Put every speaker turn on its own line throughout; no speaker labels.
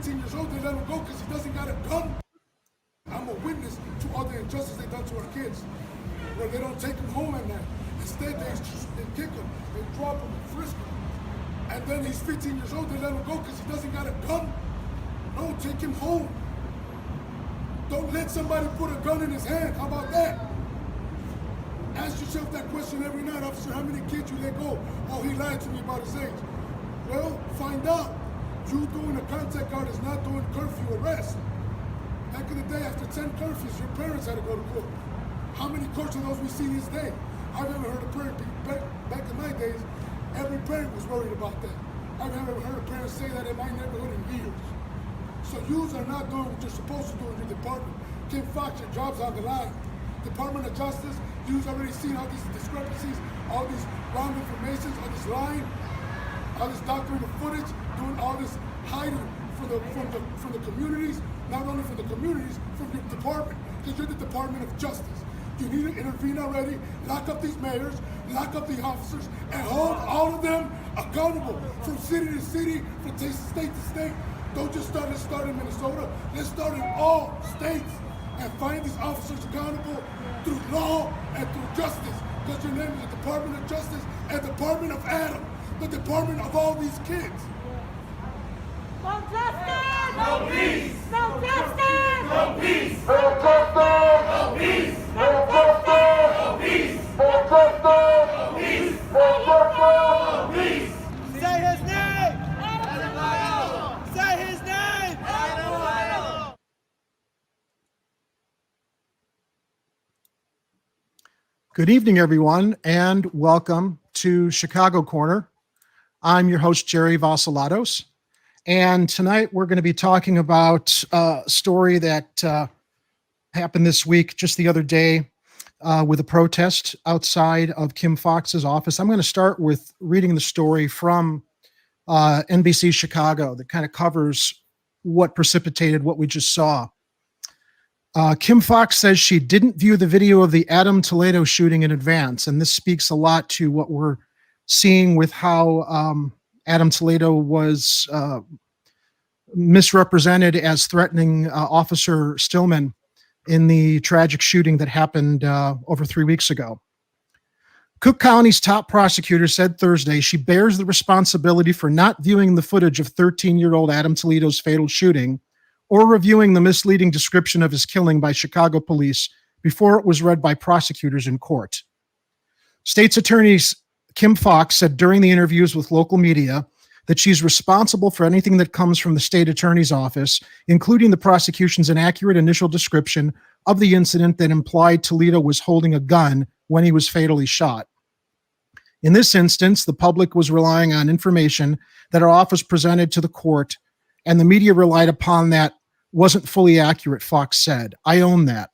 15 years old, they let him go because he doesn't got a gun. I'm a witness to all the injustice they done to our kids, where they don't take him home at night. Instead, they kick him, they drop him, and frisk him. And then he's 15 years old, they let him go because he doesn't got a gun. No, take him home. Don't let somebody put a gun in his hand. How about that? Ask yourself that question every night, officer. How many kids you let go? Oh, he lied to me about his age. Well, find out. You doing a contact guard is not doing curfew arrest. Back in the day, after 10 curfews, your parents had to go to court. How many courts of those we see this day? I've never heard a parent, back in my days, every parent was worried about that. I've never heard a parent say that in my neighborhood in years. So yous are not doing what you're supposed to do in your department. Kim Foxx, your job's on the line. Department of Justice, yous already seen all these discrepancies, all these wrong information, all this lying, all this documented footage, doing all this hiding from the communities, not only from the communities, from your department, because you're the Department of Justice. You need to intervene already, lock up these mayors, lock up the officers, and hold all of them accountable from city to city, from state to state. Don't just start in Minnesota. Let's start in all states and find these officers accountable through law and through justice. Because your name is the Department of Justice and Department of Adam, the department of all these kids.
No justice!
No peace!
No justice!
No peace!
No justice!
No peace!
No justice!
No peace!
No justice!
No peace!
No justice!
No peace!
Say his name!
Adam Toledo!
Say his name!
Adam Toledo!
Good evening, everyone, and welcome to Chicago Corner. I'm your host, Jerry Vassilatos, and tonight we're going to be talking about a story that happened this week, just the other day, with a protest outside of Kim Foxx's office. I'm going to start with reading the story from NBC Chicago that kind of covers what precipitated what we just saw. Kim Foxx says she didn't view the video of the Adam Toledo shooting in advance, and this speaks a lot to what we're seeing with how Adam Toledo was misrepresented as threatening Officer Stillman in the tragic shooting that happened over 3 weeks ago. Cook County's top prosecutor said Thursday she bears the responsibility for not viewing the footage of 13-year-old Adam Toledo's fatal shooting or reviewing the misleading description of his killing by Chicago police before it was read by prosecutors in court. State's attorney Kim Foxx said during the interviews with local media that she's responsible for anything that comes from the state attorney's office, including the prosecution's inaccurate initial description of the incident that implied Toledo was holding a gun when he was fatally shot. In this instance, the public was relying on information that our office presented to the court, and the media relied upon that wasn't fully accurate, Foxx said. I own that.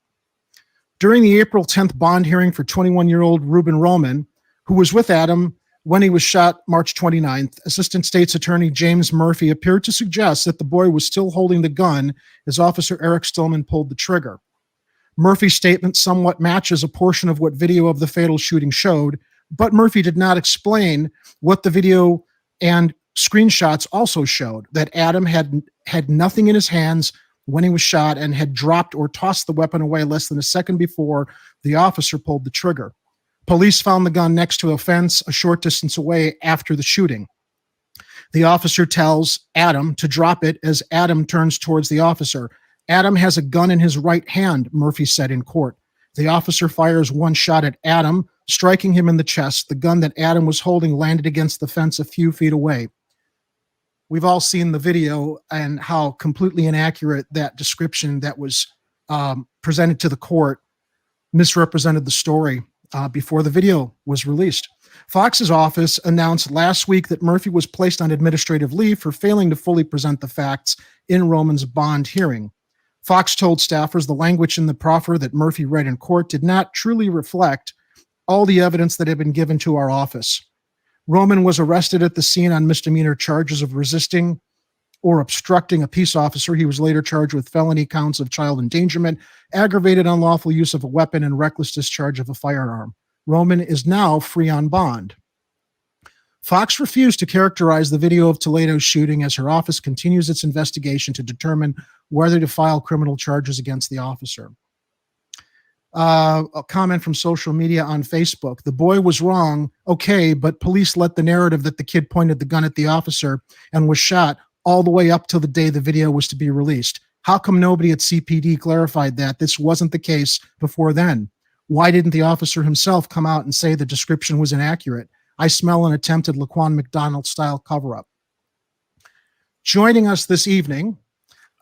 During the April 10th bond hearing for 21-year-old Ruben Roman, who was with Adam when he was shot March 29th, Assistant State's Attorney James Murphy appeared to suggest that the boy was still holding the gun as Officer Eric Stillman pulled the trigger. Murphy's statement somewhat matches a portion of what video of the fatal shooting showed, but Murphy did not explain what the video and screenshots also showed, that Adam had nothing in his hands when he was shot and had dropped or tossed the weapon away less than a second before the officer pulled the trigger. Police found the gun next to a fence a short distance away after the shooting. The officer tells Adam to drop it as Adam turns towards the officer. Adam has a gun in his right hand, Murphy said in court. The officer fires one shot at Adam, striking him in the chest. The gun that Adam was holding landed against the fence a few feet away. We've all seen the video and how completely inaccurate that description that was presented to the court misrepresented the story before the video was released. Foxx's office announced last week that Murphy was placed on administrative leave for failing to fully present the facts in Roman's bond hearing. Foxx told staffers the language in the proffer that Murphy read in court did not truly reflect all the evidence that had been given to our office. Roman was arrested at the scene on misdemeanor charges of resisting or obstructing a peace officer. He was later charged with felony counts of child endangerment, aggravated unlawful use of a weapon, and reckless discharge of a firearm. Roman is now free on bond. Foxx refused to characterize the video of Toledo's shooting as her office continues its investigation to determine whether to file criminal charges against the officer. A comment from social media on Facebook. The boy was wrong, okay, but police let the narrative that the kid pointed the gun at the officer and was shot all the way up till the day the video was to be released. How come nobody at CPD clarified that this wasn't the case before then? Why didn't the officer himself come out and say the description was inaccurate? I smell an attempted Laquan McDonald-style cover-up. Joining us this evening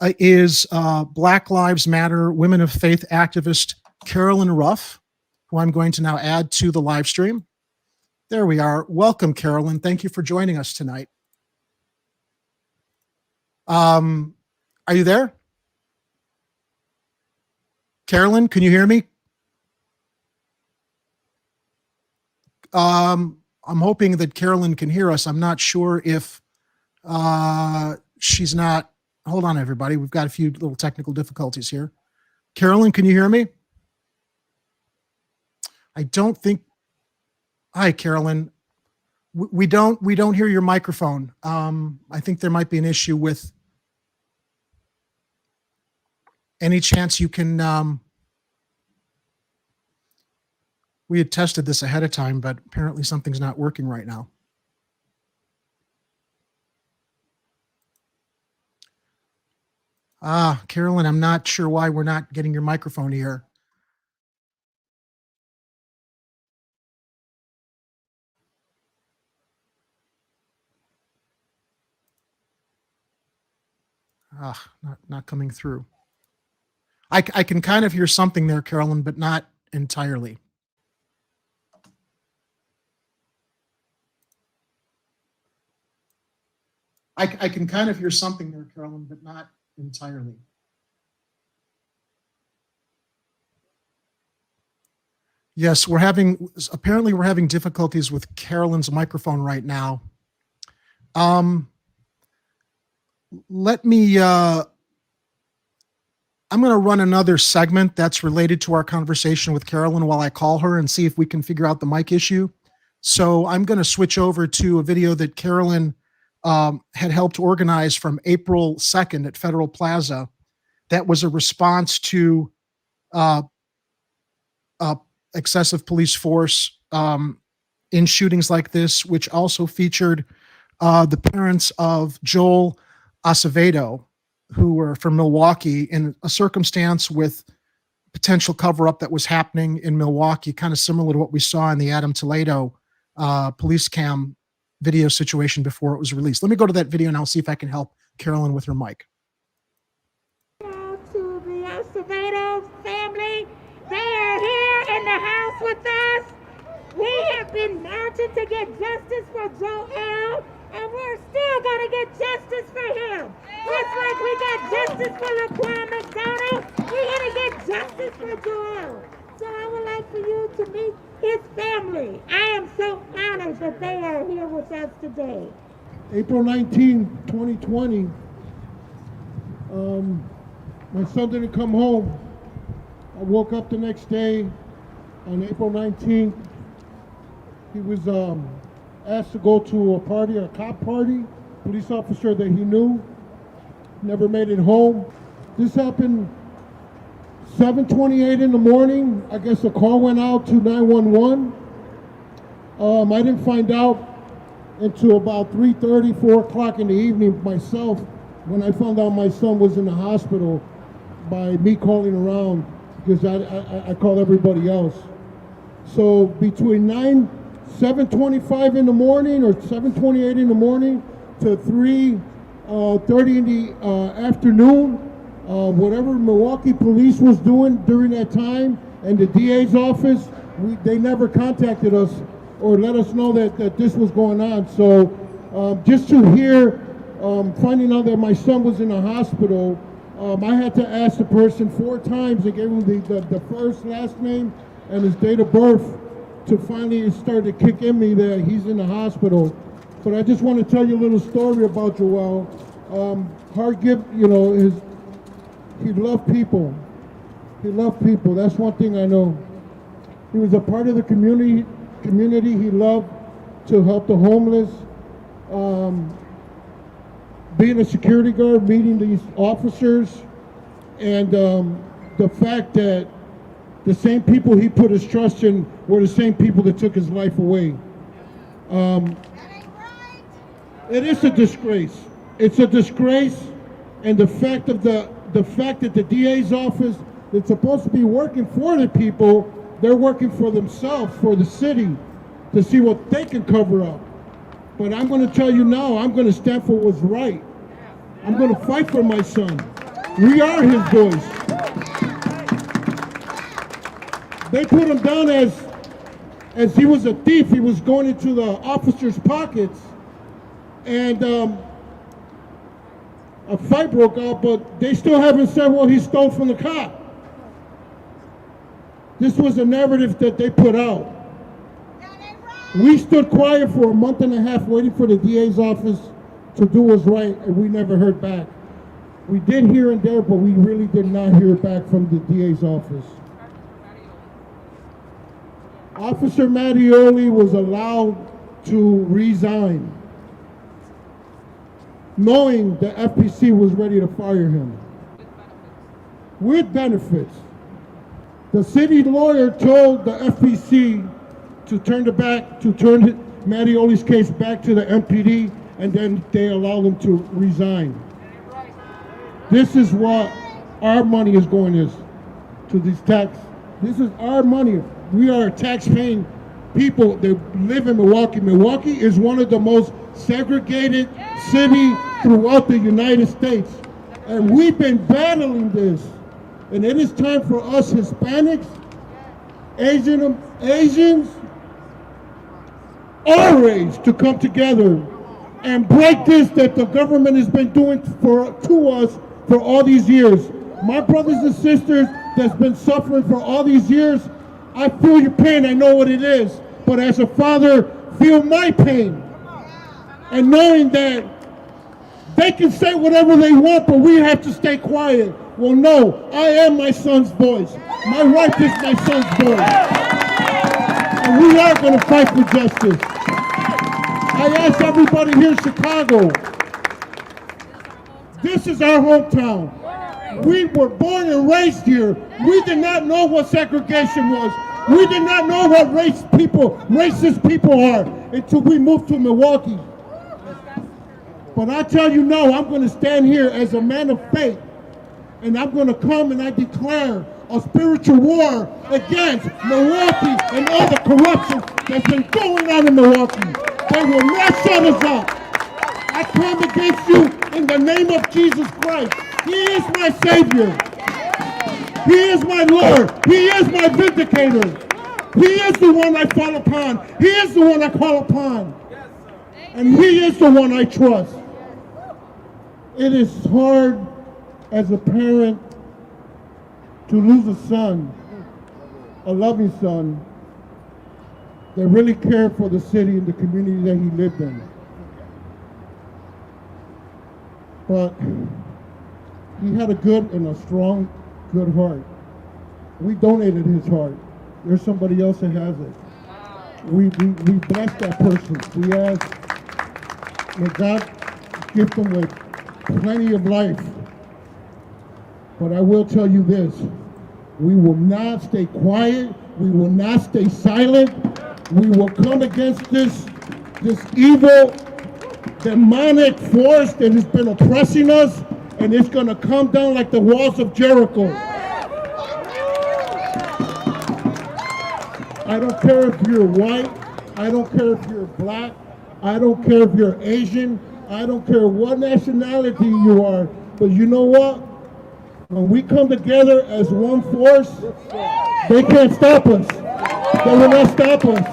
is Black Lives Matter Women of Faith activist Carolyn Ruff, who I'm going to now add to the live stream. There we are. Welcome, Carolyn. Thank you for joining us tonight. Are you there? Carolyn, can you hear me? I'm hoping that Carolyn can hear us. I'm not sure if she's not. Hold on, everybody. We've got a few little technical difficulties here. Carolyn, can you hear me? I don't think. Hi, Carolyn. We don't hear your microphone. I think there might be an issue with. Any chance you can? We had tested this ahead of time, but apparently something's not working right now. Carolyn, I'm not sure why we're not getting your microphone here. Not coming through. I can kind of hear something there, Carolyn, but not entirely. I can kind of hear something there, Carolyn, but not entirely. Yes, apparently we're having difficulties with Carolyn's microphone right now. Let me, I'm going to run another segment that's related to our conversation with Carolyn while I call her and see if we can figure out the mic issue. So I'm going to switch over to a video that Carolyn had helped organize from April 2nd at Federal Plaza. That was a response to excessive police force in shootings like this, which also featured the parents of Joel Acevedo, who were from Milwaukee, in a circumstance with potential cover-up that was happening in Milwaukee, kind of similar to what we saw in the Adam Toledo police cam video situation before it was released. Let me go to that video and I'll see if I can help Carolyn with her mic.
To the Acevedo family, they are here in the house with us. We have been marching to get justice for Joel, and we're still gonna get justice for him. Just like we got justice for Laquan McDonald, we're gonna get justice for Joel. So I would like for you to meet his family. I am so honored that they are here with us today.
April 19, 2020, my son didn't come home. I woke up the next day on April 19th. He was asked to go to a party, a cop party, police officer that he knew, never made it home. This happened 7:28 in the morning. I guess a call went out to 911. I didn't find out until about 3:30, 4 o'clock in the evening myself, when I found out my son was in the hospital by me calling around, because I called everybody else. So between 7:25 in the morning or 7:28 in the morning to 3:30 in the afternoon, whatever Milwaukee police was doing during that time and the DA's office, they never contacted us or let us know that this was going on. So just to hear, finding out that my son was in the hospital, I had to ask the person 4 times. They gave him the first, last name, and his date of birth to finally start to kick in me that he's in the hospital. But I just want to tell you a little story about Joel. He loved people. He loved people. That's one thing I know. He was a part of the community he loved. to help the homeless, being a security guard, meeting these officers, and the fact that the same people he put his trust in were the same people that took his life away. It is a disgrace. It's a disgrace, and the fact that the DA's office that's supposed to be working for the people, they're working for themselves, for the city, to see what they can cover up. But I'm going to tell you now, I'm going to stand for what's right. I'm going to fight for my son. We are his voice. They put him down as he was a thief. He was going into the officers' pockets, and a fight broke out, but they still haven't said what he stole from the cop. This was a narrative that they put out. We stood quiet for a month and a half waiting for the DA's office to do what's right, and we never heard back. We did here and there, but we really did not hear back from the DA's office. Officer Mattioli was allowed to resign, knowing the FPC was ready to fire him. With benefits. The city lawyer told the FPC to turn Mattioli's case back to the MPD, and then they allowed him to resign. This is what our money is going to these tax. This is our money. We are tax-paying people that live in Milwaukee. Milwaukee is one of the most segregated cities throughout the United States. And we've been battling this. And it is time for us Hispanics, Asians, all race to come together and break this that the government has been doing to us for all these years. My brothers and sisters that's been suffering for all these years, I feel your pain, I know what it is. But as a father, feel my pain. And knowing that they can say whatever they want, but we have to stay quiet. Well, no, I am my son's voice. My wife is my son's voice. And we are going to fight for justice. I ask everybody here in Chicago, this is our hometown. We were born and raised here. We did not know what segregation was. We did not know what racist people are until we moved to Milwaukee. But I tell you now, I'm going to stand here as a man of faith, and I'm going to come and I declare a spiritual war against Milwaukee and all the corruption that's been going on in Milwaukee. They will not shut us up. I come against you in the name of Jesus Christ. He is my Savior. He is my Lord. He is my vindicator. He is the one I fall upon. He is the one I call upon. And He is the one I trust. It is hard as a parent to lose a son, a loving son, that really cared for the city and the community that he lived in. But he had a good and a strong, good heart. We donated his heart. There's somebody else that has it. We blessed that person. We asked, may God gift them with plenty of life. But I will tell you this, we will not stay quiet. We will not stay silent. We will come against this evil, demonic force that has been oppressing us, and it's going to come down like the walls of Jericho. I don't care if you're white. I don't care if you're black. I don't care if you're Asian. I don't care what nationality you are. But you know what? When we come together as one force, they can't stop us. They will not stop us.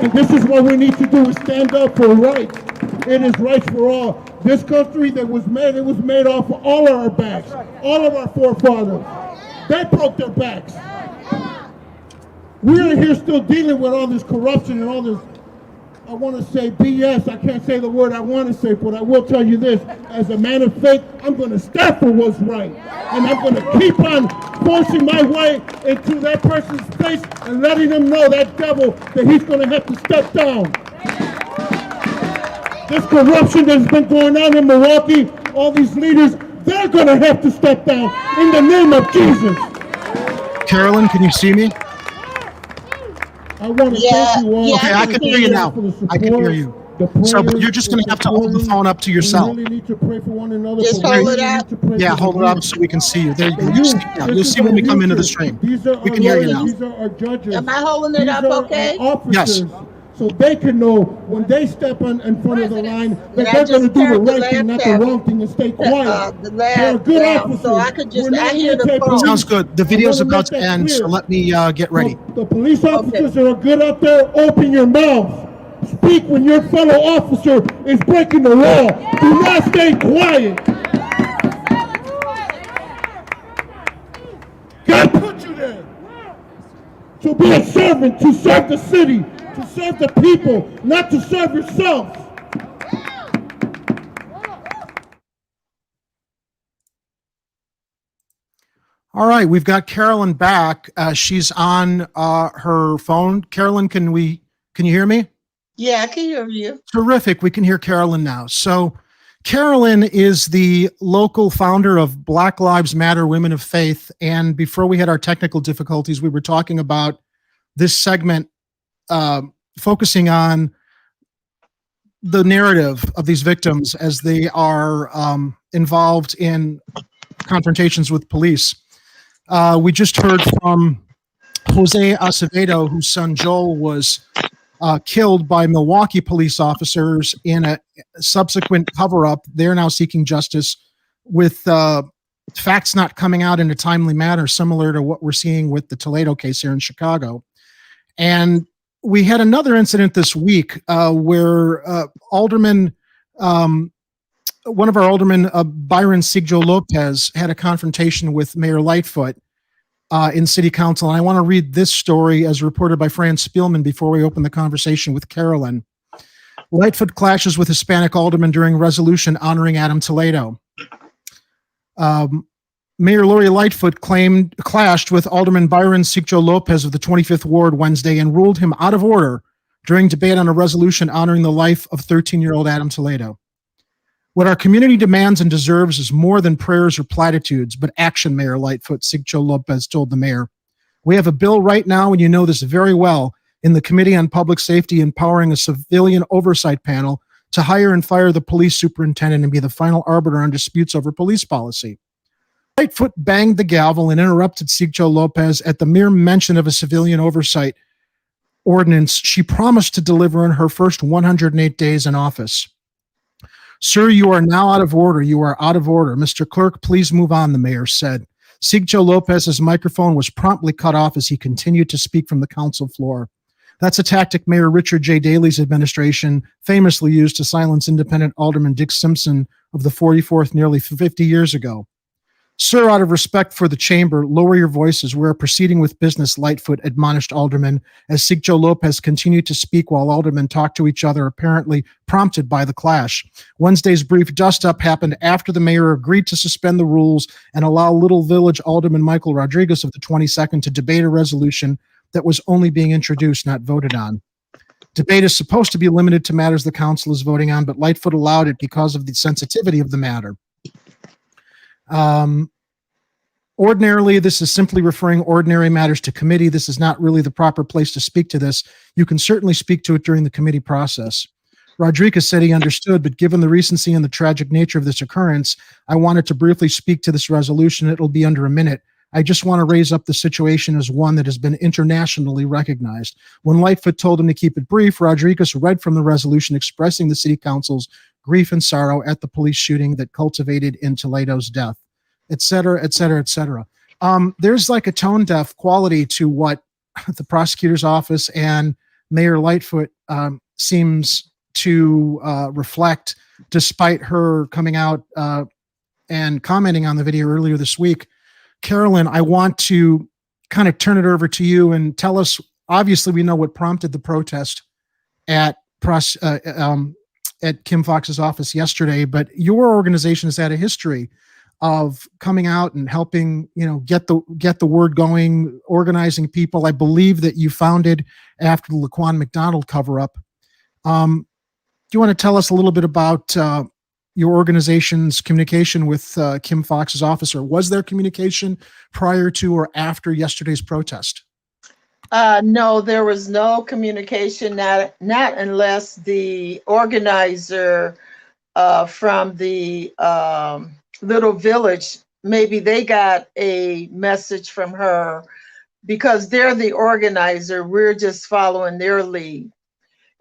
And this is what we need to do, is stand up for rights. It is rights for all. This country that was made, it was made off of all of our backs, all of our forefathers. They broke their backs. We're here still dealing with all this corruption and all this, I want to say BS. I can't say the word I want to say, but I will tell you this. As a man of faith, I'm going to stand for what's right. And I'm going to keep on forcing my way into that person's face and letting him know, that devil, that he's going to have to step down. This corruption that's been going on in Milwaukee, all these leaders, they're going to have to step down in the name of Jesus.
Carolyn, can you see me?
I want to thank you all.
Okay, I can hear you now. I can hear you. So, but you're just going to have to hold the phone up to yourself.
We really need to pray for one another.
Just hold it up.
Yeah, hold it up so we can see you. There you go. You'll see when we come into the stream. We can hear you now.
These are our judges.
Am I holding it up okay?
Officers,
yes.
So they can know when they step in front of the line that they're going to do the right thing, not the wrong thing, and stay quiet. They're good officers.
So I could just, I hear the phone.
Sounds good. The video's about to end, so let me get ready.
The police officers that are good out there, open your mouths. Speak when your fellow officer is breaking the law. Do not stay quiet. God put you there to be a servant, to serve the city, to serve the people, not to serve yourself.
All right, we've got Carolyn back. She's on her phone. Carolyn, can you hear me?
Yeah, I can hear you.
Terrific. We can hear Carolyn now. So Carolyn is the local founder of Black Lives Matter Women of Faith. And before we had our technical difficulties, we were talking about this segment focusing on the narrative of these victims as they are involved in confrontations with police. We just heard from Jose Acevedo, whose son Joel was killed by Milwaukee police officers in a subsequent cover-up. They're now seeking justice with facts not coming out in a timely manner, similar to what we're seeing with the Toledo case here in Chicago. And we had another incident this week where Alderman, one of our aldermen, Byron Sigjo Lopez, had a confrontation with Mayor Lightfoot in City Council. And I want to read this story as reported by Fran Spielman before we open the conversation with Carolyn. Lightfoot clashes with Hispanic alderman during resolution honoring Adam Toledo. Mayor Lori Lightfoot clashed with Alderman Byron Sigjo Lopez of the 25th Ward Wednesday and ruled him out of order during debate on a resolution honoring the life of 13-year-old Adam Toledo. What our community demands and deserves is more than prayers or platitudes, but action, Mayor Lightfoot, Sigjo Lopez told the mayor. We have a bill right now, and you know this very well, in the Committee on Public Safety empowering a civilian oversight panel to hire and fire the police superintendent and be the final arbiter on disputes over police policy. Lightfoot banged the gavel and interrupted Sigjo Lopez at the mere mention of a civilian oversight ordinance she promised to deliver in her first 108 days in office. Sir, you are now out of order. You are out of order. Mr. Clerk, please move on, the mayor said. Sigjo Lopez's microphone was promptly cut off as he continued to speak from the council floor. That's a tactic Mayor Richard J. Daley's administration famously used to silence independent Alderman Dick Simpson of the 44th nearly 50 years ago. Sir, out of respect for the chamber, lower your voices. We're proceeding with business, Lightfoot admonished Alderman as Sigjo Lopez continued to speak while aldermen talked to each other, apparently prompted by the clash. Wednesday's brief dust-up happened after the mayor agreed to suspend the rules and allow Little Village Alderman Michael Rodriguez of the 22nd to debate a resolution that was only being introduced, not voted on. Debate is supposed to be limited to matters the council is voting on, but Lightfoot allowed it because of the sensitivity of the matter. Ordinarily, this is simply referring ordinary matters to committee. This is not really the proper place to speak to this. You can certainly speak to it during the committee process. Rodriguez said he understood, but given the recency and the tragic nature of this occurrence, I wanted to briefly speak to this resolution. It'll be under a minute. I just want to raise up the situation as one that has been internationally recognized. When Lightfoot told him to keep it brief, Rodriguez read from the resolution expressing the city council's grief and sorrow at the police shooting that culminated in Toledo's death, et cetera, et cetera, et cetera. There's like a tone-deaf quality to what the prosecutor's office and Mayor Lightfoot seems to reflect, despite her coming out and commenting on the video earlier this week. Carolyn, I want to kind of turn it over to you and tell us, obviously we know what prompted the protest at Kim Foxx's office yesterday, but your organization has had a history of coming out and helping, get the word going, organizing people. I believe that you founded after the Laquan McDonald cover-up. you want to tell us a little bit about your organization's communication with Kim Foxx's officer? Was there communication prior to or after yesterday's protest?
No, there was no communication, not unless the organizer from the little village, maybe they got a message from her because they're the organizer. We're just following their lead.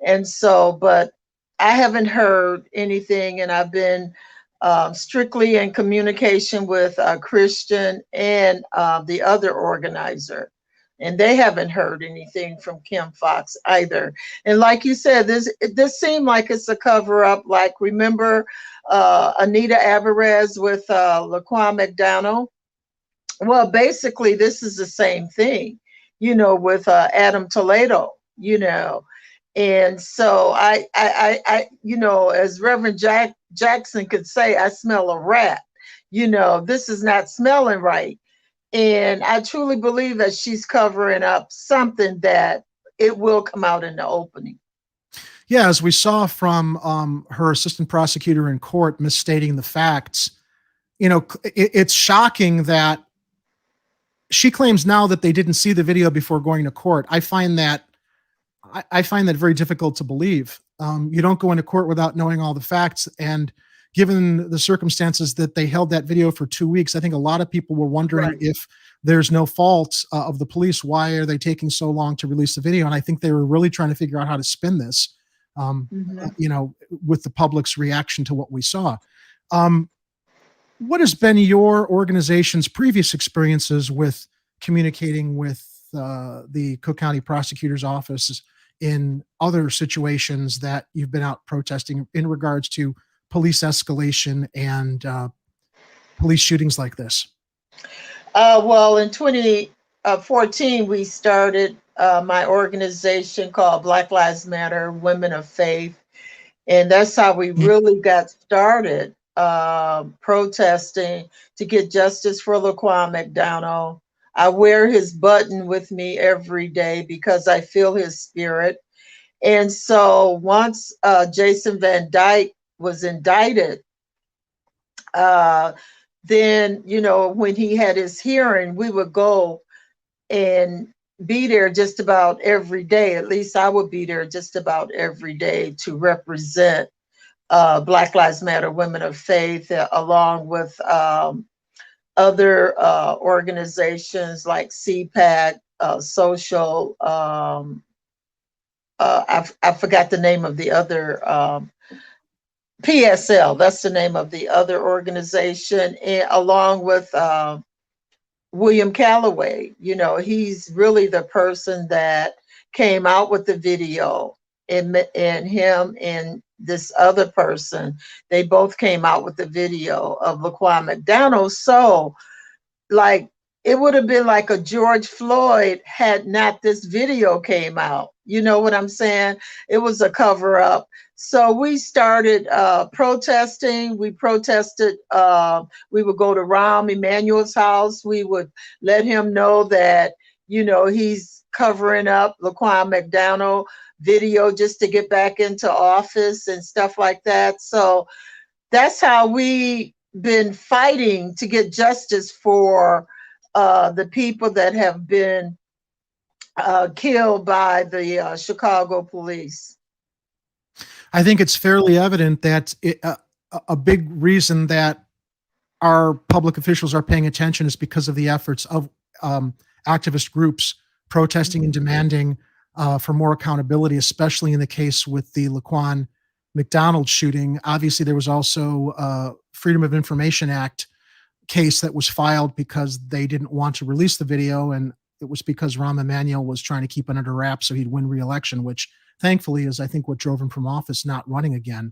And so, but I haven't heard anything, and I've been strictly in communication with Christian and the other organizer. And they haven't heard anything from Kim Foxx either. And like you said, this seemed like it's a cover up. Like, remember Anita Alvarez with Laquan McDonald? Well, basically, this is the same thing, you know, with Adam Toledo, you know. And so I you know, as Reverend Jackson could say, I smell a rat. You know, this is not smelling right. And I truly believe that she's covering up something that it will come out in the opening.
Yeah, as we saw from her assistant prosecutor in court misstating the facts, you know, it's shocking that she claims now that they didn't see the video before going to court. I find that very difficult to believe. You don't go into court without knowing all the facts, and given the circumstances that they held that video for 2 weeks, I think a lot of people were wondering if there's no fault of the police. Why are they taking so long to release the video? And I think they were really trying to figure out how to spin this, you know, with the public's reaction to what we saw. What has been your organization's previous experiences with communicating with the Cook County Prosecutor's Office in other situations that you've been out protesting in regards to police escalation and police shootings like this?
Well, in 2014, we started my organization called Black Lives Matter, Women of Faith. And that's how we really got started protesting to get justice for Laquan McDonald. I wear his button with me every day because I feel his spirit. And so once Jason Van Dyke was indicted, then, you know, when he had his hearing, we would go and be there just about every day. At least I would be there just about every day to represent Black Lives Matter, Women of Faith, along with other organizations like CPAC, social, I forgot the name of the other, PSL, that's the name of the other organization, and along with William Calloway. You know, he's really the person that came out with the video, and him and this other person, they both came out with the video of Laquan McDonald. So, like, it would have been like a George Floyd had not this video came out. You know what I'm saying? It was a cover up. So we started protesting. We protested. We would go to Rahm Emanuel's house. We would let him know that, you know, he's covering up Laquan McDonald video just to get back into office and stuff like that. So that's how we been fighting to get justice for the people that have been killed by the Chicago police.
I think it's fairly evident that a big reason that our public officials are paying attention is because of the efforts of activist groups protesting and demanding for more accountability, especially in the case with the Laquan McDonald shooting. Obviously, there was also a Freedom of Information Act case that was filed because they didn't want to release the video, and it was because Rahm Emanuel was trying to keep it under wraps so he'd win re-election, which thankfully is, I think, what drove him from office, not running again.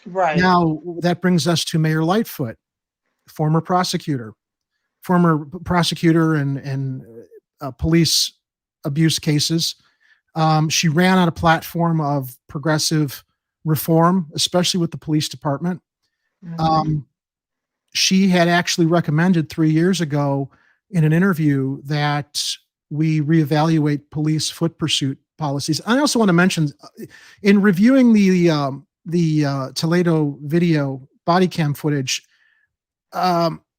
Right.
Now, that brings us to Mayor Lightfoot, former prosecutor in police abuse cases. She ran on a platform of progressive reform, especially with the police department. She had actually recommended 3 years ago in an interview that we reevaluate police foot pursuit policies. I also want to mention, in reviewing the Toledo video body cam footage,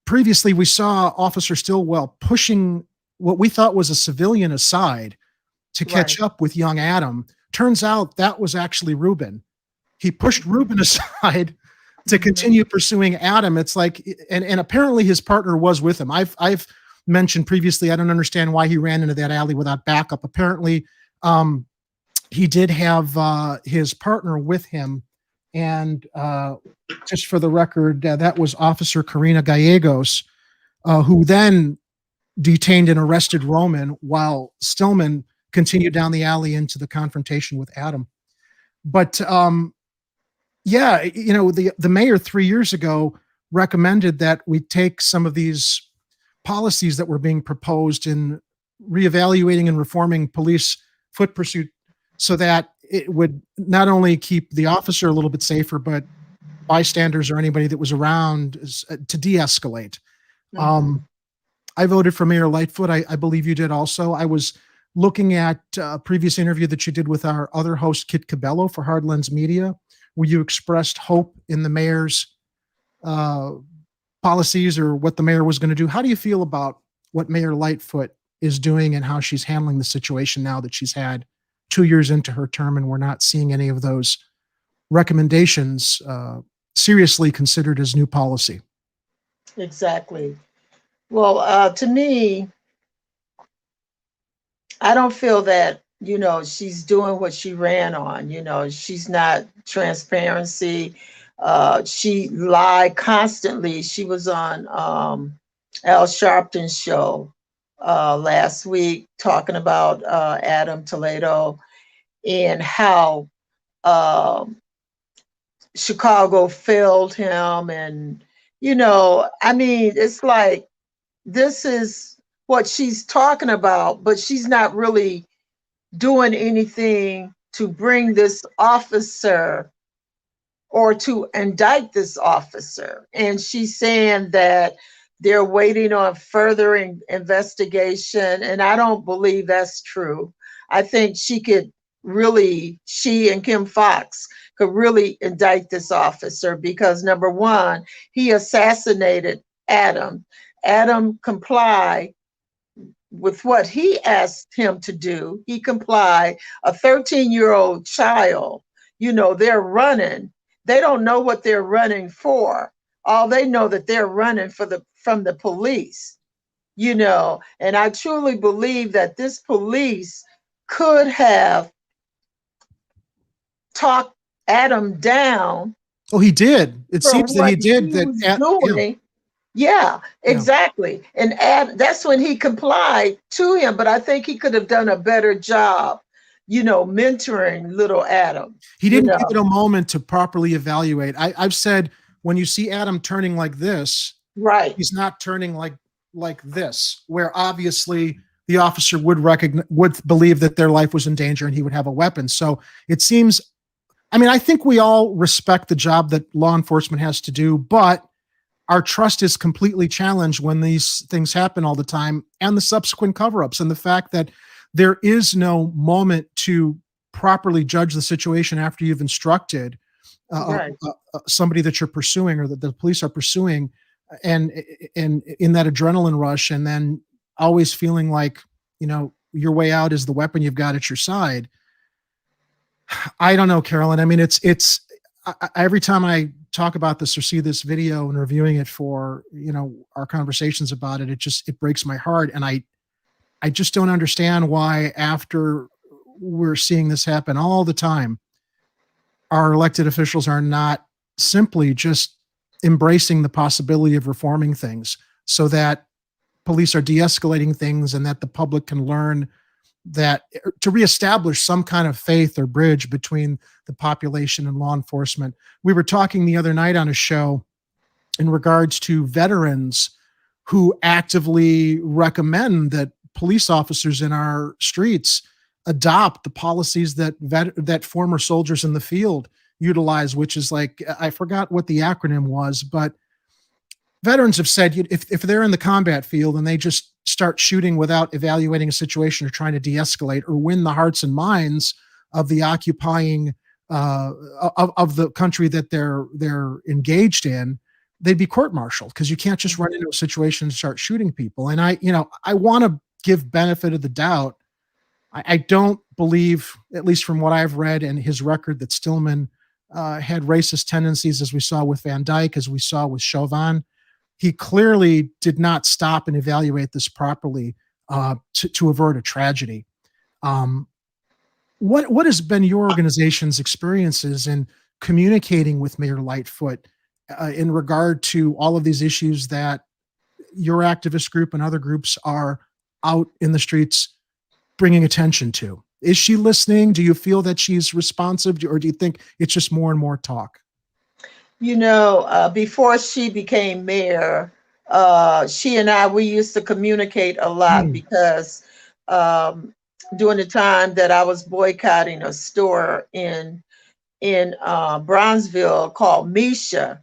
previously we saw Officer Stillwell pushing what we thought was a civilian aside to catch up with young Adam. Turns out that was actually Ruben. He pushed Ruben aside to continue pursuing Adam. It's like, and apparently his partner was with him. I've mentioned previously, I don't understand why he ran into that alley without backup. Apparently, he did have his partner with him. And just for the record, that was Officer Karina Gallegos, who then detained and arrested Roman while Stillman continued down the alley into the confrontation with Adam. But yeah, you know, the mayor 3 years ago recommended that we take some of these policies that were being proposed in reevaluating and reforming police foot pursuit so that it would not only keep the officer a little bit safer, but bystanders or anybody that was around to de-escalate. I voted for Mayor Lightfoot. I believe you did also. I was looking at a previous interview that you did with our other host, Kit Cabello, for Hard Lens Media, where you expressed hope in the mayor's policies or what the mayor was going to do. How do you feel about what Mayor Lightfoot is doing and how she's handling the situation now that she's had 2 years into her term and we're not seeing any of those recommendations seriously considered as new policy?
Exactly. Well, to me, I don't feel that, you know, she's doing what she ran on. You know, she's not transparency. She lied constantly. She was on Al Sharpton's show last week talking about Adam Toledo and how Chicago failed him. And, you know, I mean, it's like, this is what she's talking about, but she's not really doing anything to bring this officer or to indict this officer. And she's saying that they're waiting on further investigation. And I don't believe that's true. I think she and Kim Foxx could really indict this officer because, number one, he assassinated Adam. Adam complied with what he asked him to do. He complied. A 13-year-old child, you know, they're running. They don't know what they're running for. All they know that they're running from the police, you know. And I truly believe that this police could have talked Adam down.
Oh, he did. It seems that he did.
Yeah, exactly. And that's when he complied to him. But I think he could have done a better job, you know, mentoring little Adam.
He didn't give it a moment to properly evaluate. I've said when you see Adam turning like this,
right,
he's not turning like this, where obviously the officer would believe that their life was in danger and he would have a weapon. So it seems, I mean, I think we all respect the job that law enforcement has to do, but our trust is completely challenged when these things happen all the time, and the subsequent cover-ups, and the fact that there is no moment to properly judge the situation after you've instructed somebody that you're pursuing or that the police are pursuing, and in that adrenaline rush, and then always feeling like, you know, your way out is the weapon you've got at your side. I don't know, Carolyn. I mean, it's every time I talk about this or see this video and reviewing it for, you know, our conversations about it, it breaks my heart. And I just don't understand why, after we're seeing this happen all the time, our elected officials are not simply just embracing the possibility of reforming things so that police are de-escalating things and that the public can learn that, to reestablish some kind of faith or bridge between the population and law enforcement. We were talking the other night on a show in regards to veterans who actively recommend that police officers in our streets adopt the policies that former soldiers in the field utilize, which is like, I forgot what the acronym was, but veterans have said if they're in the combat field and they just start shooting without evaluating a situation or trying to de-escalate or win the hearts and minds of the occupying of the country that they're engaged in, they'd be court-martialed, because you can't just run into a situation and start shooting people. And I want to give benefit of the doubt. I don't believe, at least from what I've read and his record, that Stillman had racist tendencies, as we saw with Van Dyke, as we saw with Chauvin. He clearly did not stop and evaluate this properly to avert a tragedy. What has been your organization's experiences in communicating with Mayor Lightfoot in regard to all of these issues that your activist group and other groups are out in the streets bringing attention to? Is she listening? Do you feel that she's responsive, or do you think it's just more and more talk?
Before she became mayor, she and I, we used to communicate a lot because during the time that I was boycotting a store in Bronzeville called Misha,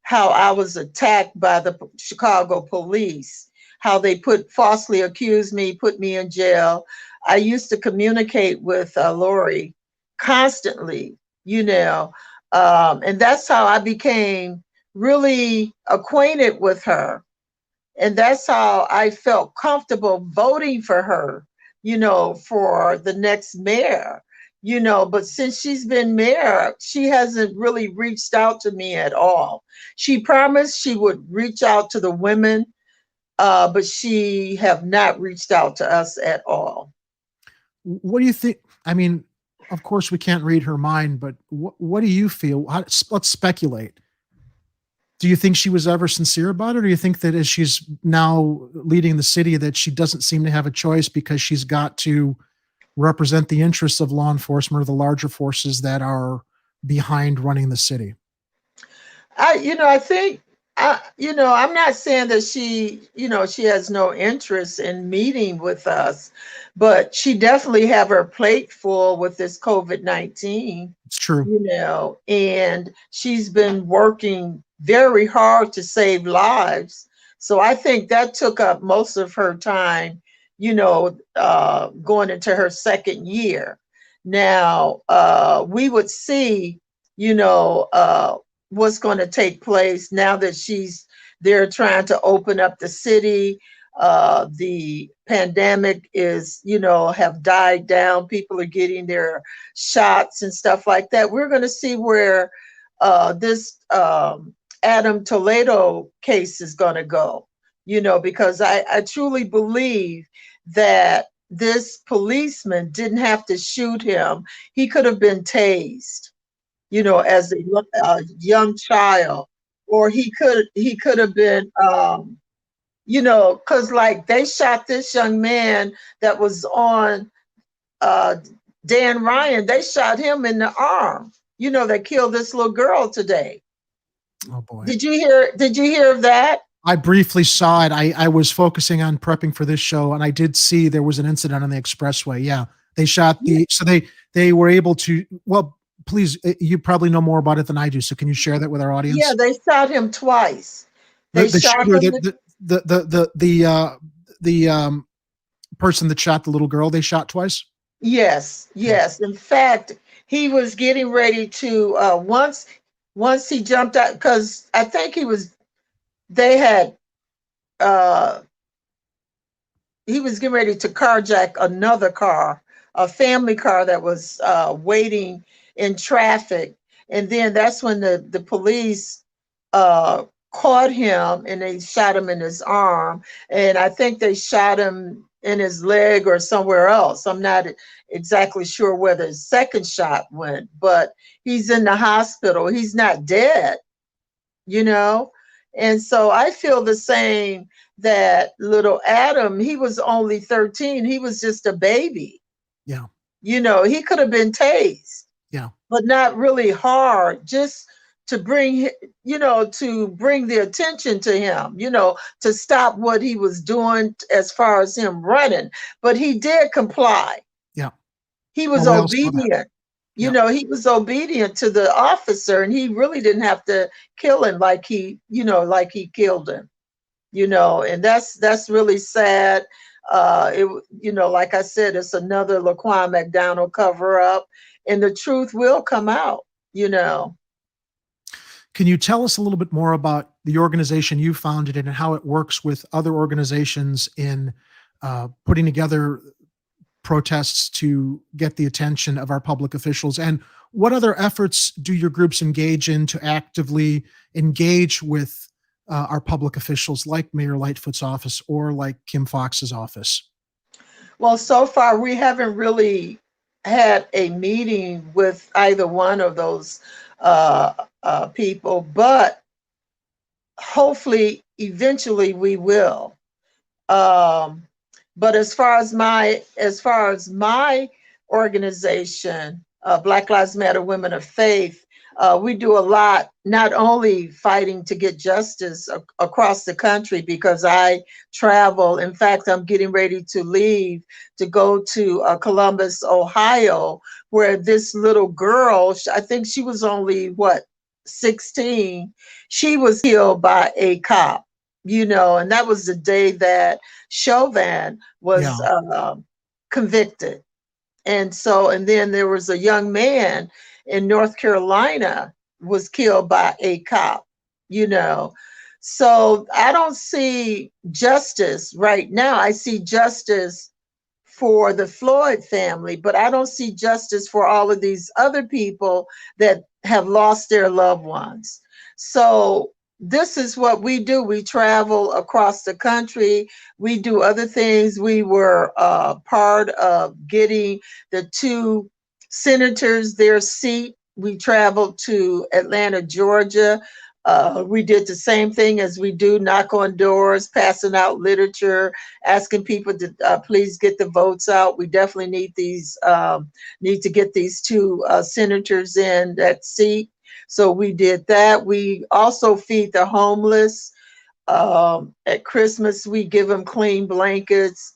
how I was attacked by the Chicago police, how they falsely accused me, put me in jail. I used to communicate with Lori constantly, and that's how I became really acquainted with her. And that's how I felt comfortable voting for her, for the next mayor, but since she's been mayor, she hasn't really reached out to me at all. She promised she would reach out to the women, but she have not reached out to us at all.
What do you think? I mean, of course we can't read her mind, but what do you feel? Let's speculate. Do you think she was ever sincere about it? Or do you think that as she's now leading the city, that she doesn't seem to have a choice because she's got to represent the interests of law enforcement or the larger forces that are behind running the city?
I think, I'm not saying that she has no interest in meeting with us, but she definitely have her plate full with this COVID-19.
It's true.
And she's been working very hard to save lives. So I think that took up most of her time, going into her second year. Now, we would see, what's going to take place now that they're trying to open up the city. The pandemic is, have died down. People are getting their shots and stuff like that. We're going to see where this Adam Toledo case is going to go, because I truly believe that this policeman didn't have to shoot him. He could have been tased, as a young child, or he could have been, because like they shot this young man that was on Dan Ryan. They shot him in the arm. They killed this little girl today.
Oh boy!
Did you hear of that?
I briefly saw it. I was focusing on prepping for this show, and I did see there was an incident on the expressway. Yeah, they shot so they were able to. Well, please, you probably know more about it than I do. So can you share that with our audience?
Yeah, they shot him twice. The
person that shot the little girl, they shot twice.
Yes. In fact, he was getting ready to once he jumped out, because I think he was getting ready to carjack another car, a family car that was waiting in traffic. And then that's when the police caught him, and they shot him in his arm. And I think they shot him in his leg or somewhere else. I'm not exactly sure where the second shot went, but he's in the hospital. He's not dead, And so I feel the same, that little Adam, he was only 13. He was just a baby.
Yeah.
He could have been tased.
Yeah.
But not really hard, just to bring the attention to him, to stop what he was doing as far as him running. But he did comply.
Yeah.
He was obedient. He was obedient to the officer, and he really didn't have to kill him like he killed him, and that's really sad. Like I said, it's another Laquan McDonald cover up, and the truth will come out.
Can you tell us a little bit more about the organization you founded and how it works with other organizations in putting together protests to get the attention of our public officials? And what other efforts do your groups engage in to actively engage with our public officials, like Mayor Lightfoot's office or like Kim Foxx's office?
Well, so far we haven't really had a meeting with either one of those people, but hopefully eventually we will. But as far as my organization, Black Lives Matter Women of Faith, we do a lot, not only fighting to get justice across the country, because I travel. In fact, I'm getting ready to leave to go to Columbus, Ohio, where this little girl, I think she was only, 16, she was killed by a cop, and that was the day that Chauvin was convicted. And then there was a young man in North Carolina was killed by a cop, So I don't see justice right now. I see justice for the Floyd family, but I don't see justice for all of these other people that have lost their loved ones. So this is what we do. We travel across the country. We do other things. We were part of getting the 2 senators their seat. We traveled to Atlanta, Georgia. We did the same thing as we do, knock on doors, passing out literature, asking people to please get the votes out. We definitely need to get these 2 senators in that seat. So we did that. We also feed the homeless. At Christmas, we give them clean blankets.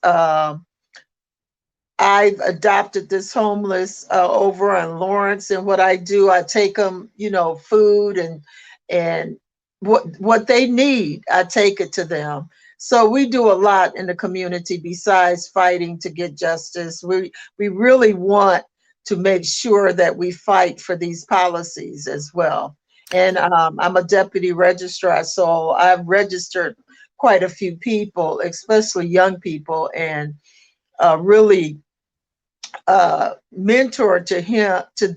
I've adopted this homeless over in Lawrence, and what I do, I take them, food and what they need, I take it to them. So we do a lot in the community besides fighting to get justice. We really want to make sure that we fight for these policies as well. And I'm a deputy registrar, so I've registered quite a few people, especially young people, and really mentor to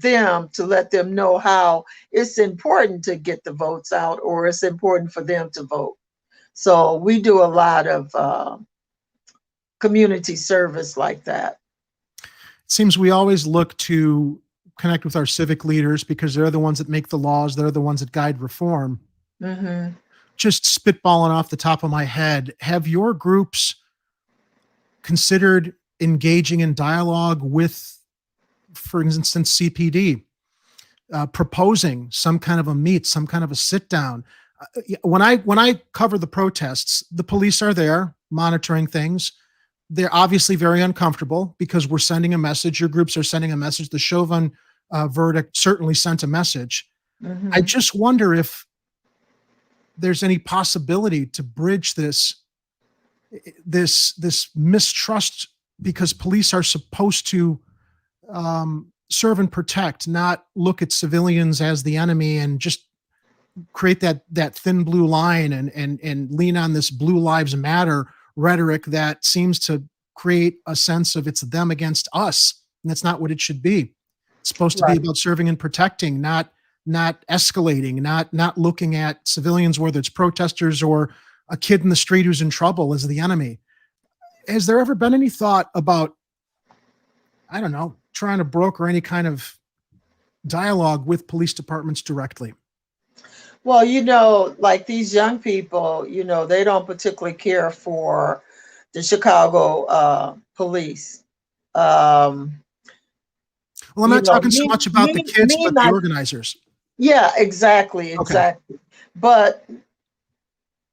them to let them know how it's important to get the votes out, or it's important for them to vote. So we do a lot of community service like that.
It seems we always look to connect with our civic leaders because they're the ones that make the laws. They're the ones that guide reform.
Mm-hmm.
Just spitballing off the top of my head, have your groups considered engaging in dialogue with, for instance, CPD, proposing some kind of a meet, some kind of a sit down? When I cover the protests, the police are there monitoring things. They're obviously very uncomfortable because we're sending a message. Your groups are sending a message. The Chauvin verdict certainly sent a message.
Mm-hmm.
I just wonder if there's any possibility to bridge this mistrust, because police are supposed to serve and protect, not look at civilians as the enemy and just create that thin blue line and lean on this Blue Lives Matter rhetoric that seems to create a sense of it's them against us. And that's not what it should be. It's supposed to be about serving and protecting, not escalating, not looking at civilians, whether it's protesters or a kid in the street who's in trouble, as the enemy. Has there ever been any thought about, I don't know, trying to broker any kind of dialogue with police departments directly?
Well, like these young people, they don't particularly care for the Chicago police.
Well, I'm not talking so much about the kids, but the organizers.
Yeah, exactly.
Okay.
But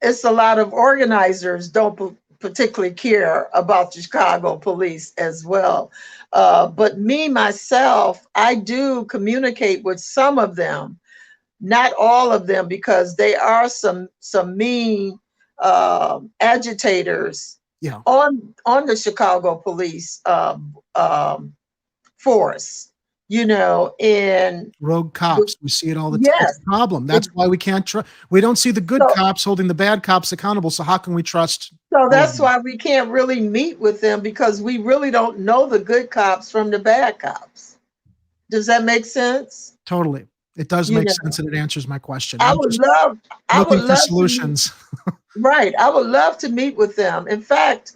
it's a lot of organizers don't particularly care about the Chicago police as well. But me, myself, I do communicate with some of them. Not all of them, because they are some mean agitators
Yeah.
on the Chicago police force, you know, and
Rogue cops. We see it all the time. It's
yes,
a problem. That's why we can't trust. We don't see the good
so,
cops holding the bad cops accountable. So how can we trust?
so
all of
that's
them?
why we can't really meet with them, because we really don't know the good cops from the bad cops. Does that make sense?
Totally. It does
You
make
know,
sense, and it answers my question.
I
I'm
would
just
love, I
looking
would
for
love to
solutions.
right. I would love to meet with them. In fact,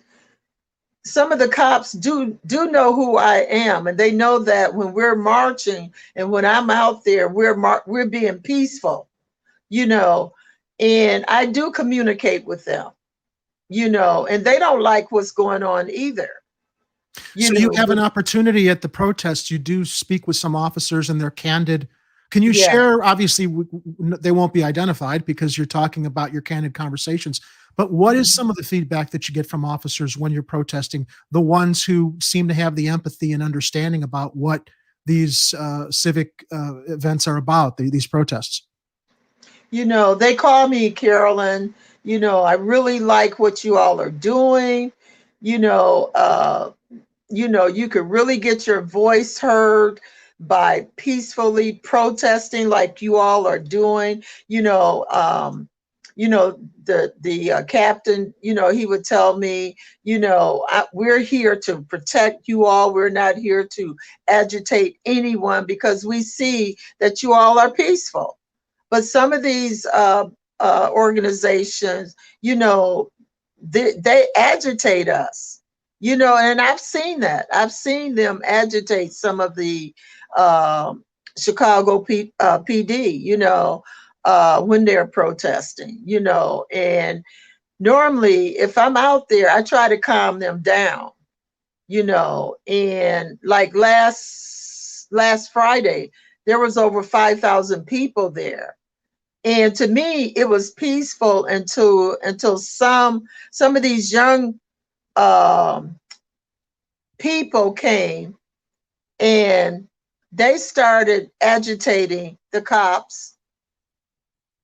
some of the cops do know who I am, and they know that when we're marching and when I'm out there, we're being peaceful, you know, and I do communicate with them, you know, and they don't like what's going on either. You
So you
know,
have an opportunity at the protests. You do speak with some officers, and they're candid. Can you
yeah.
share? Obviously, they won't be identified because you're talking about your candid conversations. But what is some of the feedback that you get from officers when you're protesting? The ones who seem to have the empathy and understanding about what these civic events are about, these protests.
You know, they call me Carolyn. You know, I really like what you all are doing. You know, you could really get your voice heard by peacefully protesting like you all are doing. The captain, you know, he would tell me, you know, we're here to protect you all. We're not here to agitate anyone, because we see that you all are peaceful. But some of these organizations, you know, they agitate us, you know, and I've seen that. I've seen them agitate some of the Chicago PD, you know, when they're protesting, you know. And normally, if I'm out there, I try to calm them down, you know. And like last Friday, there was over 5,000 people there. And to me, it was peaceful until some of these young people came and they started agitating the cops,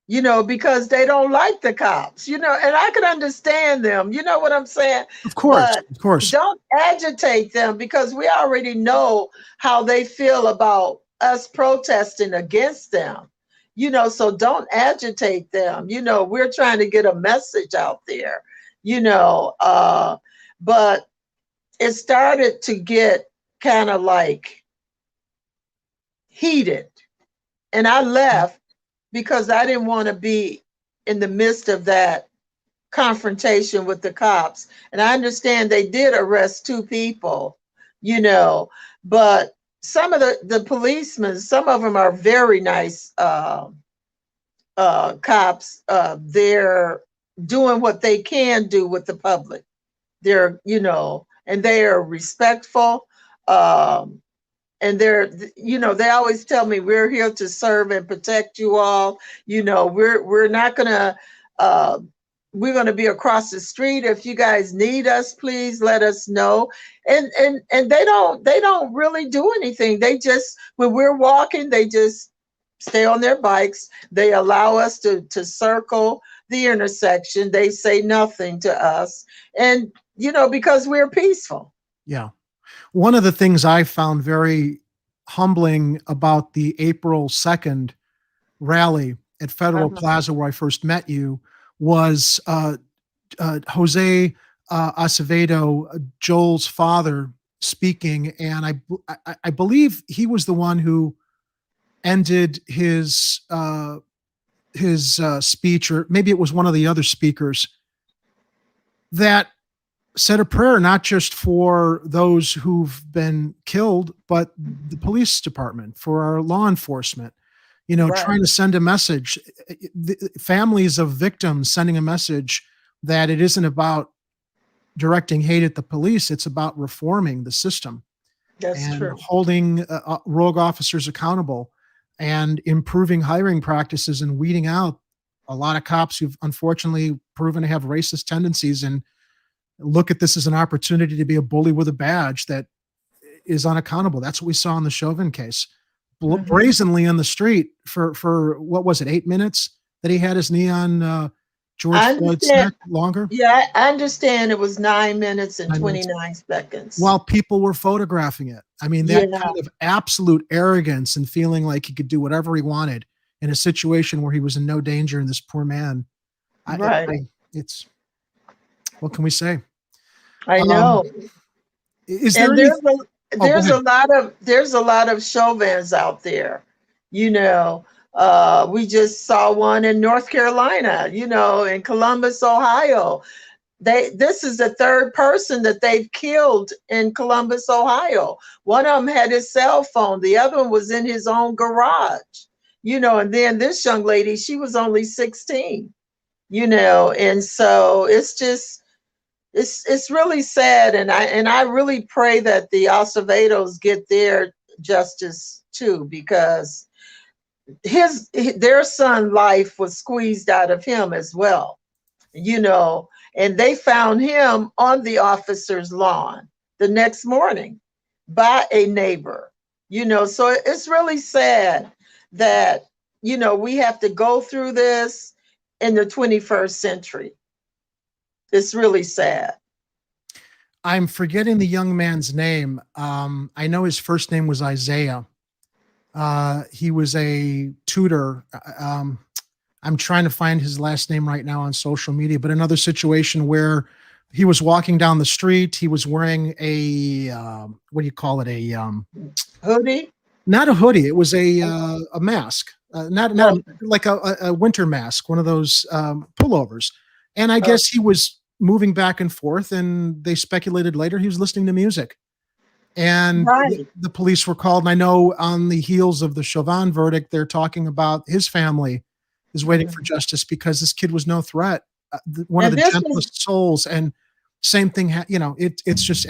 you know, because they don't like the cops, you know, and I can understand them, you know what I'm saying?
Of course,
But
of course.
don't agitate them, because we already know how they feel about us protesting against them. You know, so don't agitate them. You know, we're trying to get a message out there, you know, but it started to get kind of like heated. And I left because I didn't want to be in the midst of that confrontation with the cops. And I understand they did arrest 2 people, you know, but some of the policemen, some of them are very nice cops. They're doing what they can do with the public. They're, you know, and they are respectful. And they're, you know, they always tell me, we're here to serve and protect you all. You know, we're not gonna we're going to be across the street. If you guys need us, please let us know. And they don't really do anything. They just, when we're walking, they just stay on their bikes. They allow us to circle the intersection. They say nothing to us. And, you know, because we're peaceful.
Yeah. One of the things I found very humbling about the April 2nd rally at Federal Plaza, where I first met you, was Jose Acevedo, Joel's father, speaking, and I believe he was the one who ended his speech, or maybe it was one of the other speakers that said a prayer, not just for those who've been killed, but the police department, for our law enforcement. You know,
Right.
trying to send a message, the families of victims sending a message that it isn't about directing hate at the police, it's about reforming the system.
That's
and
true.
holding rogue officers accountable and improving hiring practices and weeding out a lot of cops who've unfortunately proven to have racist tendencies, and look at this as an opportunity to be a bully with a badge that is unaccountable. That's what we saw in the Chauvin case. Brazenly in the street for what was it, 8 minutes that he had his neon George
I
Floyd's
understand.
neck longer?
Yeah, I understand it was 9 minutes and
9 minutes.
29 seconds.
While people were photographing it. I mean, that kind of absolute arrogance and feeling like he could do whatever he wanted in a situation where he was in no danger, and this poor man. It's, what can we say?
I know.
Is there
And there's
a
lot of Chauvins out there. You know, we just saw one in North Carolina, you know, in Columbus, Ohio. This is the third person that they've killed in Columbus, Ohio. One of them had his cell phone. The other one was in his own garage, you know, and then this young lady, she was only 16, you know, and so it's just, it's really sad. And I really pray that the Acevedos get their justice too, because their son life was squeezed out of him as well, you know, and they found him on the officer's lawn the next morning by a neighbor, you know. So it's really sad that, you know, we have to go through this in the 21st century. It's really sad.
I'm forgetting the young man's name. I know his first name was Isaiah. He was a tutor. I'm trying to find his last name right now on social media, but another situation where he was walking down the street. He was wearing a, what do you call it? A
hoodie?
Not a hoodie. It was a mask, like a winter mask, one of those pullovers. And I guess he was moving back and forth, and they speculated later he was listening to music. And the police were called. And I know on the heels of the Chauvin verdict, they're talking about his family is waiting for justice because this kid was no threat. One of the gentlest souls. And same thing, you know, it's just,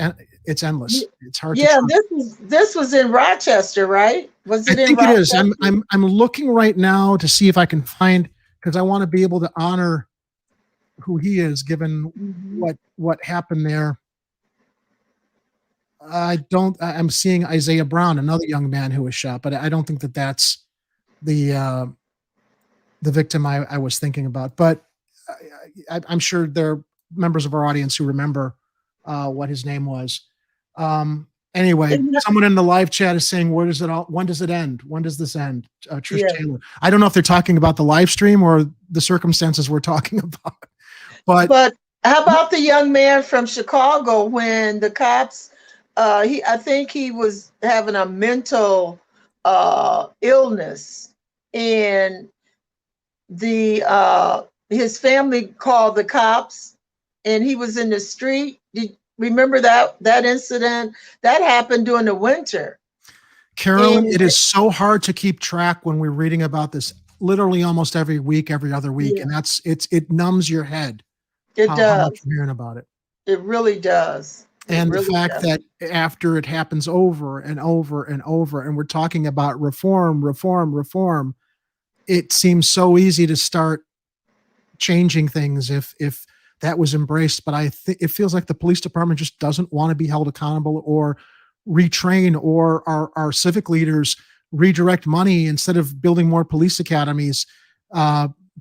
it's endless. It's hard.
Yeah, this was in Rochester, right? Was it in Rochester?
I think it is. I'm looking right now to see if I can find, because I want to be able to honor who he is, given what happened there. I'm seeing Isaiah Brown, another young man who was shot, but I don't think that that's the victim I was thinking about. But I'm sure there are members of our audience who remember what his name was. Anyway, someone in the live chat is saying, when does it end? When does this end? Trish Taylor. I don't know if they're talking about the live stream or the circumstances we're talking about. But
how about the young man from Chicago when the cops, I think he was having a mental illness, and his family called the cops, and he was in the street. Remember that incident that happened during the winter?
Carolyn, it is so hard to keep track when we're reading about this literally almost every week, every other week. And it numbs your head.
It does.
How much you're hearing about it.
It really does.
And the fact that after it happens over and over and over, and we're talking about reform, it seems so easy to start changing things if that was embraced. But it feels like the police department just doesn't want to be held accountable or retrain, or our civic leaders redirect money instead of building more police academies,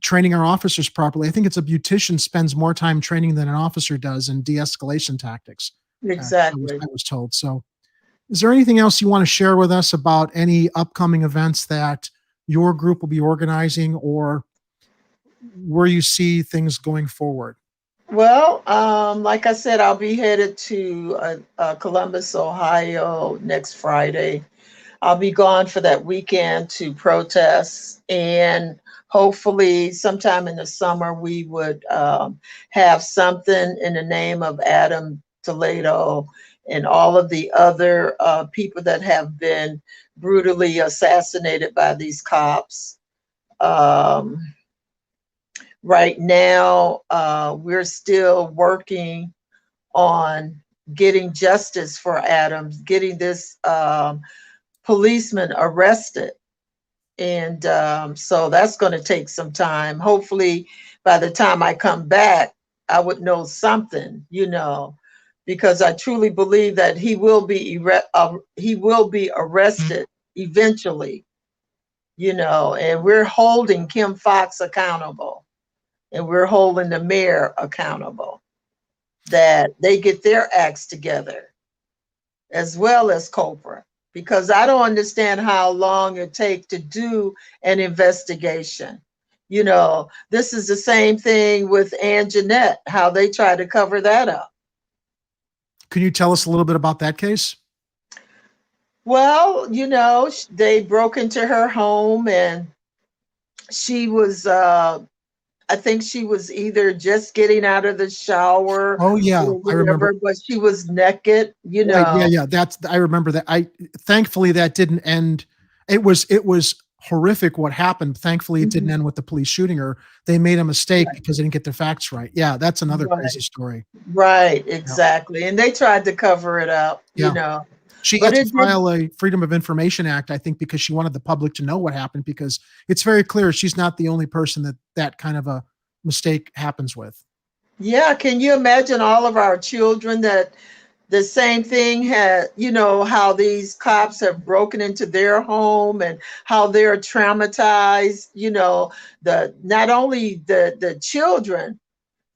training our officers properly. I think it's a beautician spends more time training than an officer does in de-escalation tactics.
Exactly.
I was told. So is there anything else you want to share with us about any upcoming events that your group will be organizing, or where you see things going forward?
Well, like I said, I'll be headed to Columbus, Ohio next Friday. I'll be gone for that weekend to protest, and hopefully sometime in the summer we would have something in the name of Adam Toledo and all of the other people that have been brutally assassinated by these cops. Right now, we're still working on getting justice for Adams, getting this policeman arrested. And so that's going to take some time. Hopefully, by the time I come back, I would know something, you know, because I truly believe that he will be arrested eventually, you know, and we're holding Kim Foxx accountable. and we're holding the mayor accountable, that they get their acts together, as well as Cobra, because I don't understand how long it takes to do an investigation. You know, this is the same thing with Ann Jeanette, how they try to cover that up.
Can you tell us a little bit about that case?
Well, you know, they broke into her home, and she was, I think she was either just getting out of the shower
Oh yeah,
or
I remember.
whatever, but she was naked, you
Right,
know.
yeah. I remember that. Thankfully that didn't end. It was horrific what happened. Thankfully it didn't end with the police shooting her. They made a mistake because they didn't get their facts right. Yeah, that's another crazy story.
Right, exactly. And they tried to cover it up, you
Yeah.
know.
She
But
had to
it did-
file a Freedom of Information Act, I think, because she wanted the public to know what happened, because it's very clear she's not the only person that kind of a mistake happens with.
Yeah, can you imagine all of our children that the same thing had, you know, how these cops have broken into their home and how they're traumatized, you know, not only the children,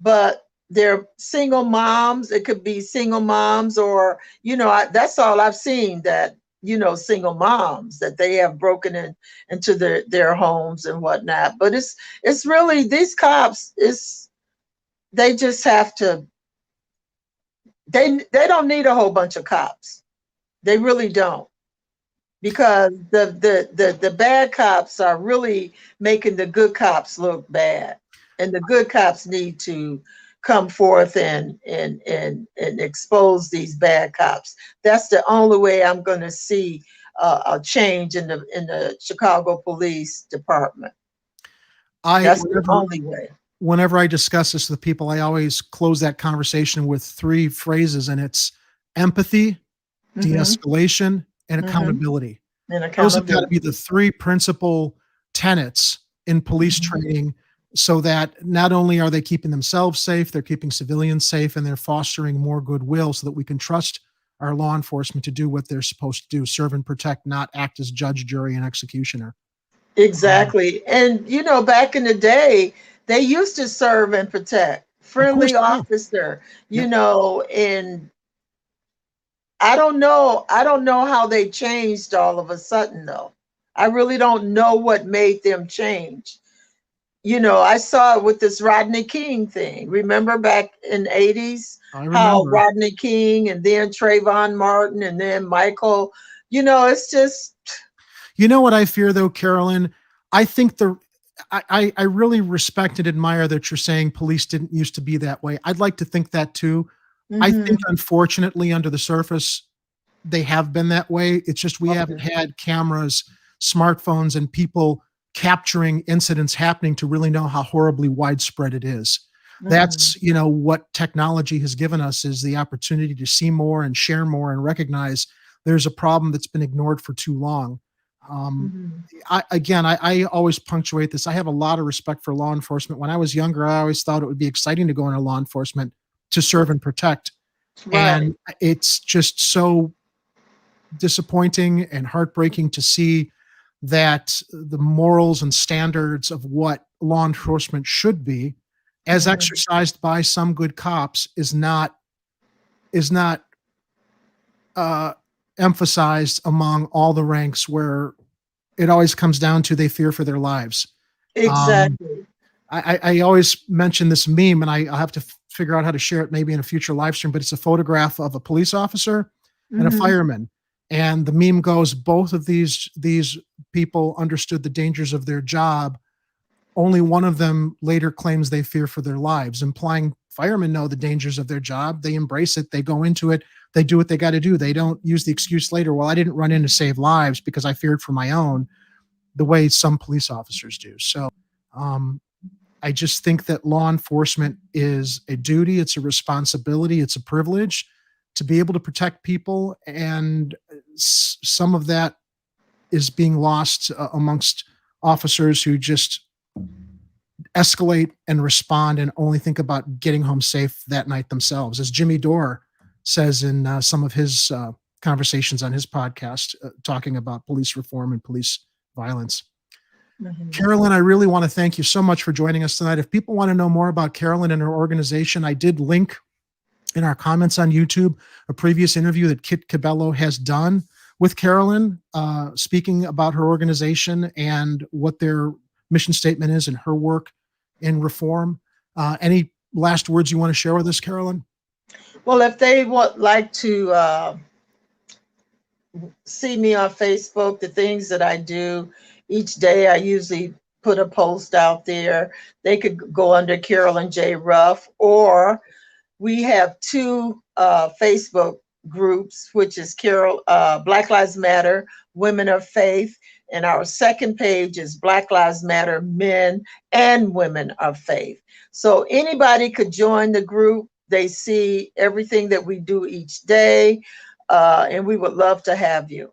but they're single moms. It could be single moms, or, you know, that's all I've seen, that, you know, single moms, that they have broken into their homes and whatnot. But it's really, these cops, they just have to, they don't need a whole bunch of cops. They really don't, because the bad cops are really making the good cops look bad, and the good cops need to come forth and expose these bad cops. That's the only way I'm going to see a change in the Chicago Police Department. That's the only way.
Whenever I discuss this with people, I always close that conversation with 3 phrases, and it's empathy, de-escalation, and accountability. Those have got to be the 3 principal tenets in police training, so that not only are they keeping themselves safe, they're keeping civilians safe, and they're fostering more goodwill so that we can trust our law enforcement to do what they're supposed to do: serve and protect, not act as judge, jury, and executioner.
Exactly. And, you know, back in the day, they used to serve and protect, friendly officer, you know, and I don't know how they changed all of a sudden, though. I really don't know what made them change. You know, I saw it with this Rodney King thing. Remember back in the 80s, how Rodney King, and then Trayvon Martin, and then Michael, you know, it's just.
You know what I fear, though, Carolyn? I think I really respect and admire that you're saying police didn't used to be that way. I'd like to think that too. I think, unfortunately, under the surface, they have been that way. It's just we haven't had cameras, smartphones, and people capturing incidents happening to really know how horribly widespread it is. That's, you know, what technology has given us, is the opportunity to see more and share more and recognize there's a problem that's been ignored for too long. I always punctuate this. I have a lot of respect for law enforcement. When I was younger, I always thought it would be exciting to go into law enforcement to serve and protect. And it's just so disappointing and heartbreaking to see that the morals and standards of what law enforcement should be, as exercised by some good cops, is not emphasized among all the ranks, where it always comes down to they fear for their lives.
Exactly.
I always mention this meme, and I'll have to figure out how to share it maybe in a future live stream, but it's a photograph of a police officer and a fireman. And the meme goes, both of these people understood the dangers of their job. Only one of them later claims they fear for their lives, implying firemen know the dangers of their job. They embrace it. They go into it. They do what they got to do. They don't use the excuse later, well, I didn't run in to save lives because I feared for my own, the way some police officers do. So I just think that law enforcement is a duty. It's a responsibility. It's a privilege to be able to protect people. And some of that is being lost amongst officers who just escalate and respond and only think about getting home safe that night themselves. As Jimmy Dore says in some of his conversations on his podcast, talking about police reform and police violence. Carolyn, I really want to thank you so much for joining us tonight. If people want to know more about Carolyn and her organization, I did link in our comments on YouTube a previous interview that Kit Cabello has done with Carolyn, speaking about her organization and what their mission statement is and her work in reform. Any last words you want to share with us, Carolyn?
Well, if they would like to see me on Facebook, the things that I do each day, I usually put a post out there. They could go under Carolyn J. Ruff, or we have two Facebook groups, which is Black Lives Matter, Women of Faith, and our second page is Black Lives Matter, Men and Women of Faith. So anybody could join the group. They see everything that we do each day, and we would love to have you.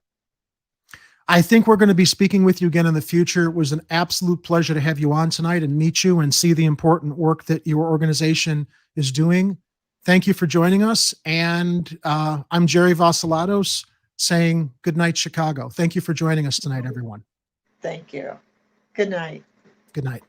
I think we're going to be speaking with you again in the future. It was an absolute pleasure to have you on tonight and meet you and see the important work that your organization is doing. Thank you for joining us. And I'm Jerry Vassilatos saying good night, Chicago. Thank you for joining us tonight, everyone.
Thank you. Good night.
Good night.